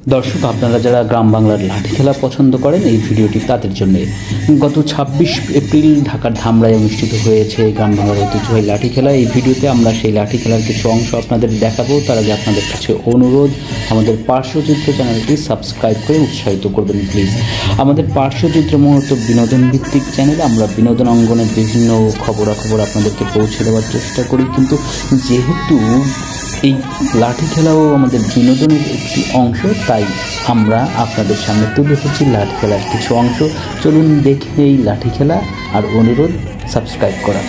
দর্শক, আপনারা যারা গ্রাম বাংলার লাঠি খেলা পছন্দ করেন, এই ভিডিওটি তাদের জন্য। গত 26 এপ্রিল ঢাকার ধামরায় অনুষ্ঠিত হয়েছে গ্রাম বাংলার ঐতিহ্যবাহী লাঠি খেলা। এই ভিডিওতে আমরা সেই লাঠি খেলার কিছু অংশ আপনাদের দেখাবো। তার আগে আপনাদের কাছে অনুরোধ, আমাদের পার্শ্বচিত্র চ্যানেলটি সাবস্ক্রাইব করে উৎসাহিত করবেন প্লিজ। আমাদের পার্শ্বচিত্র মূলত বিনোদন ভিত্তিক চ্যানেল। আমরা বিনোদন অঙ্গনের বিভিন্ন খবরাখবর আপনাদেরকে পৌঁছে দেওয়ার চেষ্টা করি, কিন্তু যেহেতু এই লাঠি খেলাও আমাদের বিনোদনের একটি অংশ, তাই আমরা আপনাদের সামনে তুলে ধরছি লাঠি খেলার কিছু অংশ। চলুন দেখে এই লাঠি খেলা, আর অনুরোধ সাবস্ক্রাইব করা।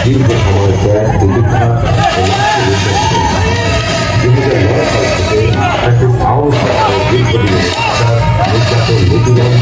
দীর্ঘ সময় ব্যাগ দীক্ষা একটি সাহস নির্যাতন নিপীড়ন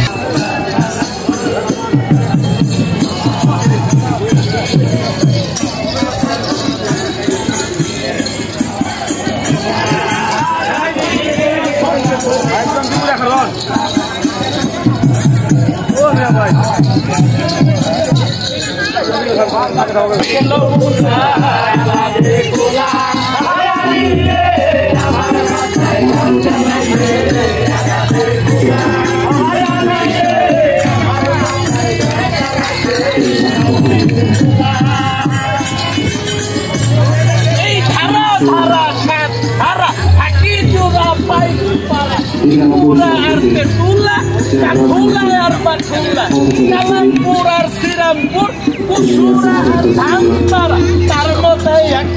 কালামপুর আর শ্রীরামপুর, কুসুরা আর ধানপাড়া, তার মধ্যে এক